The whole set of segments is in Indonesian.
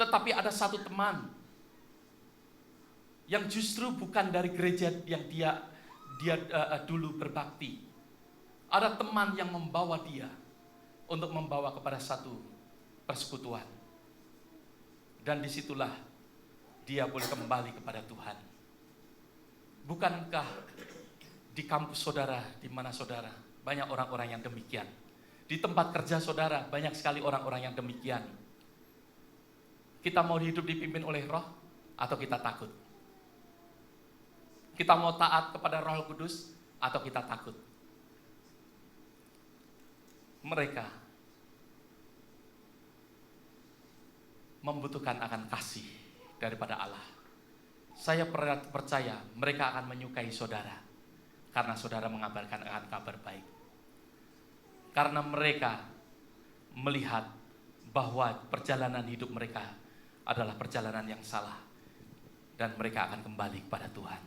Tetapi ada satu teman yang justru bukan dari gereja yang dia dulu berbakti. Ada teman yang membawa dia untuk membawa kepada satu persekutuan. Dan disitulah dia boleh kembali kepada Tuhan. Bukankah di kampus saudara, di mana saudara, banyak orang-orang yang demikian. Di tempat kerja saudara, banyak sekali orang-orang yang demikian. Kita mau hidup dipimpin oleh Roh atau kita takut? Kita mau taat kepada Roh Kudus atau kita takut? Mereka membutuhkan akan kasih daripada Allah. Saya percaya mereka akan menyukai saudara karena saudara mengabarkan akan kabar baik. Karena mereka melihat bahwa perjalanan hidup mereka adalah perjalanan yang salah dan mereka akan kembali kepada Tuhan.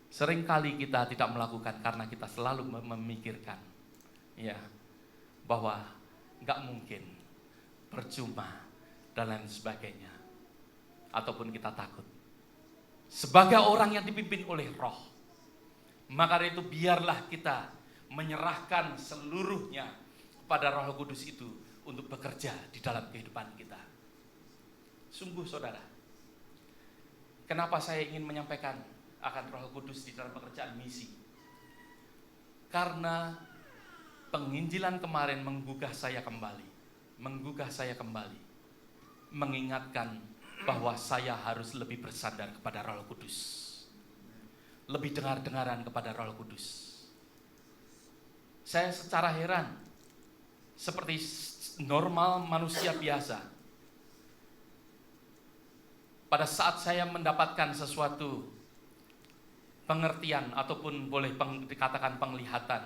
Seringkali kita tidak melakukan karena kita selalu memikirkan bahwa nggak mungkin, percuma dan lain sebagainya, ataupun kita takut. Sebagai orang yang dipimpin oleh Roh, maka itu biarlah kita menyerahkan seluruhnya kepada Roh Kudus itu untuk bekerja di dalam kehidupan kita. Sungguh saudara, kenapa saya ingin menyampaikan akan Roh Kudus di dalam pekerjaan misi? Karena penginjilan kemarin menggugah saya kembali, mengingatkan bahwa saya harus lebih bersandar kepada Roh Kudus, lebih dengar-dengaran kepada Roh Kudus. Saya secara heran, seperti normal manusia biasa, pada saat saya mendapatkan sesuatu pengertian ataupun boleh dikatakan penglihatan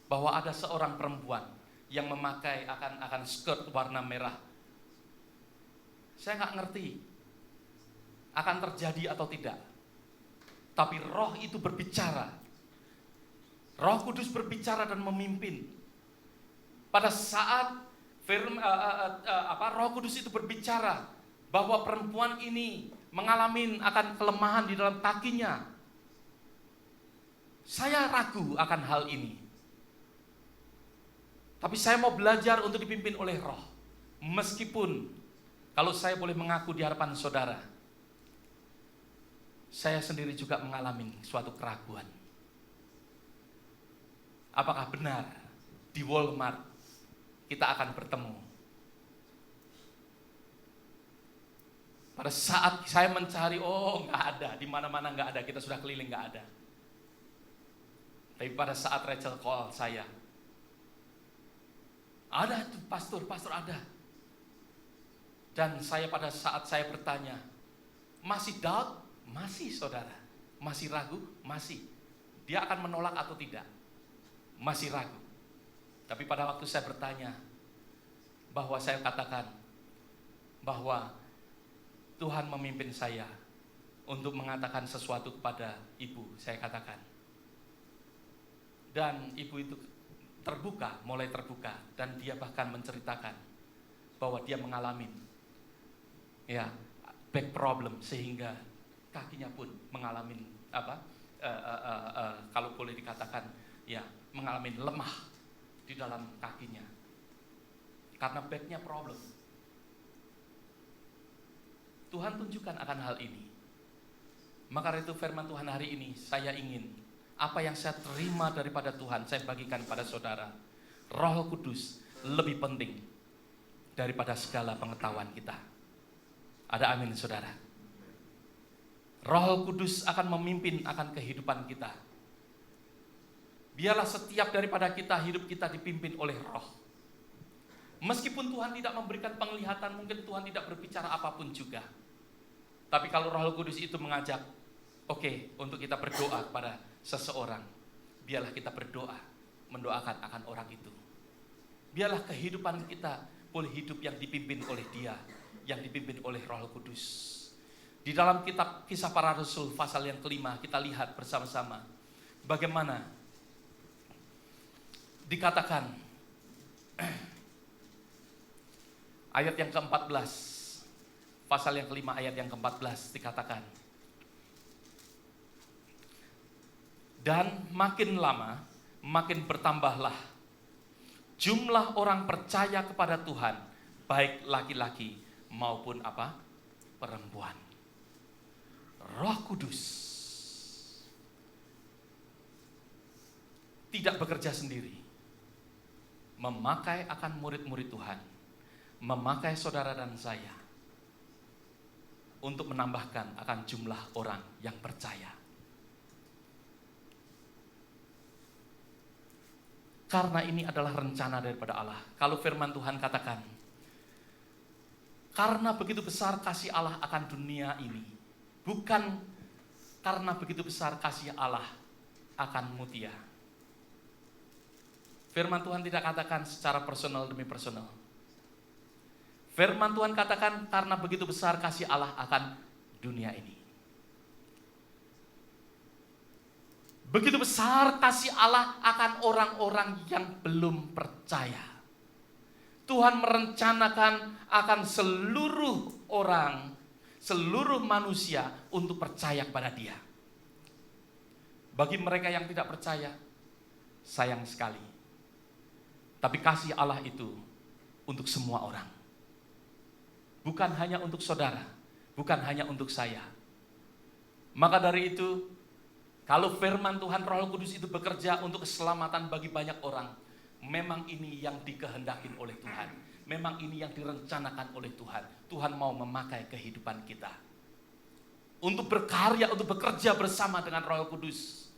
bahwa ada seorang perempuan yang memakai akan skirt warna merah. Saya nggak ngerti akan terjadi atau tidak, tapi Roh itu berbicara. Roh Kudus berbicara dan memimpin. Pada saat Roh Kudus itu berbicara bahwa perempuan ini mengalami akan kelemahan di dalam kakinya, saya ragu akan hal ini. Tapi saya mau belajar untuk dipimpin oleh Roh. Meskipun kalau saya boleh mengaku di hadapan saudara, saya sendiri juga mengalami suatu keraguan. Apakah benar di Walmart kita akan bertemu? Pada saat saya mencari, nggak ada, di mana-mana nggak ada, kita sudah keliling nggak ada. Tapi pada saat Rachel call saya, ada tuh pastor ada. Dan saya pada saat saya bertanya, masih doubt? Masih saudara. Masih ragu? Masih. Dia akan menolak atau tidak? Masih ragu. Tapi pada waktu saya bertanya, bahwa saya katakan, bahwa Tuhan memimpin saya untuk mengatakan sesuatu kepada ibu, saya katakan. Dan ibu itu mulai terbuka, dan dia bahkan menceritakan bahwa dia mengalami back problem sehingga kakinya pun mengalami kalau boleh dikatakan mengalami lemah di dalam kakinya karena backnya problem. Tuhan tunjukkan akan hal ini. Maka itu firman Tuhan hari ini saya ingin apa yang saya terima daripada Tuhan, saya bagikan pada saudara. Roh Kudus lebih penting daripada segala pengetahuan kita. Ada amin saudara? Roh Kudus akan memimpin akan kehidupan kita. Biarlah setiap daripada kita, hidup kita dipimpin oleh Roh. Meskipun Tuhan tidak memberikan penglihatan, mungkin Tuhan tidak berbicara apapun juga. Tapi kalau Roh Kudus itu mengajak, untuk kita berdoa kepada seseorang, biarlah kita berdoa, mendoakan akan orang itu. Biarlah kehidupan kita boleh hidup yang dipimpin oleh Dia, yang dipimpin oleh Roh Kudus. Di dalam kitab Kisah Para Rasul pasal yang kelima, kita lihat bersama-sama bagaimana dikatakan ayat yang ke-14. pasal yang kelima ayat yang ke-14 dikatakan, dan makin lama makin bertambahlah jumlah orang percaya kepada Tuhan, baik laki-laki maupun perempuan. Roh Kudus tidak bekerja sendiri, memakai akan murid-murid Tuhan, memakai saudara dan saya untuk menambahkan akan jumlah orang yang percaya. Karena ini adalah rencana daripada Allah. Kalau firman Tuhan katakan, karena begitu besar kasih Allah akan dunia ini, bukan karena begitu besar kasih Allah akan Mutia. Firman Tuhan tidak katakan secara personal demi personal. Firman Tuhan katakan karena begitu besar kasih Allah akan dunia ini. Begitu besar kasih Allah akan orang-orang yang belum percaya. Tuhan merencanakan akan seluruh orang, seluruh manusia untuk percaya kepada Dia. Bagi mereka yang tidak percaya, sayang sekali. Tapi kasih Allah itu untuk semua orang. Bukan hanya untuk saudara, bukan hanya untuk saya. Maka dari itu, kalau firman Tuhan Roh Kudus itu bekerja untuk keselamatan bagi banyak orang, memang ini yang dikehendaki oleh Tuhan. Memang ini yang direncanakan oleh Tuhan. Tuhan mau memakai kehidupan kita untuk berkarya, untuk bekerja bersama dengan Roh Kudus,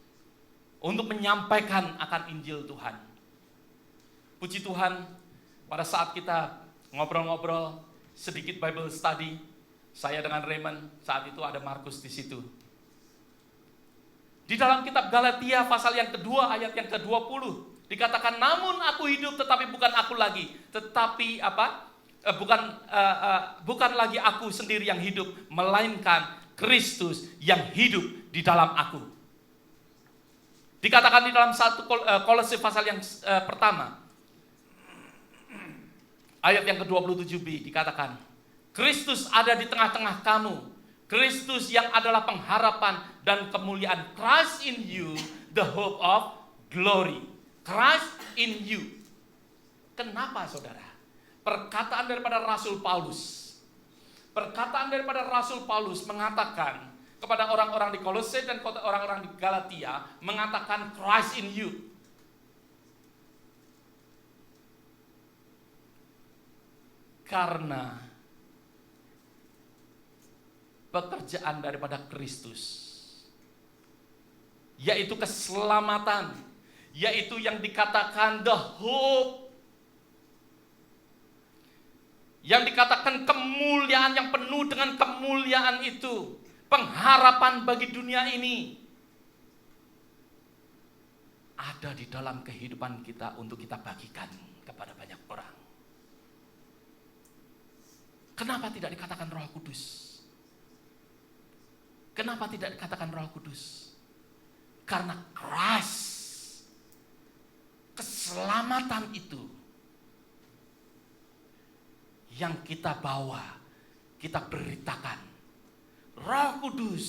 untuk menyampaikan akan Injil Tuhan. Puji Tuhan, pada saat kita ngobrol-ngobrol sedikit Bible study, saya dengan Raymond, saat itu ada Markus di situ. Di dalam kitab Galatia pasal yang kedua ayat yang ke-20 dikatakan, namun aku hidup tetapi bukan aku lagi, tetapi bukan lagi aku sendiri yang hidup, melainkan Kristus yang hidup di dalam aku. Dikatakan di dalam 1 Kolose pasal yang pertama ayat yang ke-27b dikatakan, Kristus ada di tengah-tengah kamu. Kristus yang adalah pengharapan dan kemuliaan. Christ in you, the hope of glory. Christ in you. Kenapa saudara? Perkataan daripada Rasul Paulus. Perkataan daripada Rasul Paulus mengatakan kepada orang-orang di Kolose dan orang-orang di Galatia, mengatakan Christ in you. Karena pekerjaan daripada Kristus, yaitu keselamatan, yaitu yang dikatakan the hope, yang dikatakan kemuliaan, yang penuh dengan kemuliaan itu, pengharapan bagi dunia ini, ada di dalam kehidupan kita untuk kita bagikan kepada banyak orang. Kenapa tidak dikatakan Roh Kudus? Kenapa tidak dikatakan Roh Kudus? Karena Christ, keselamatan itu yang kita bawa, kita beritakan. Roh Kudus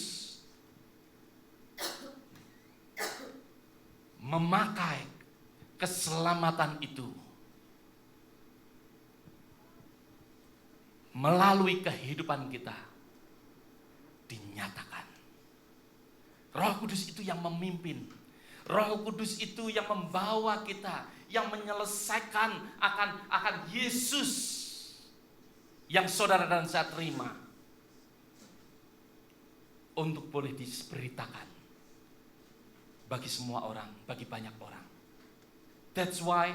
memakai keselamatan itu melalui kehidupan kita dinyatakan. Roh Kudus itu yang memimpin. Roh Kudus itu yang membawa kita, yang menyelesaikan akan Yesus yang saudara dan saya terima untuk boleh diberitakan bagi semua orang, bagi banyak orang. That's why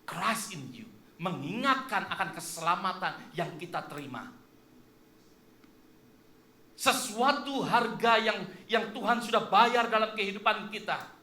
Christ in you, mengingatkan akan keselamatan yang kita terima. Sesuatu harga yang Tuhan sudah bayar dalam kehidupan kita.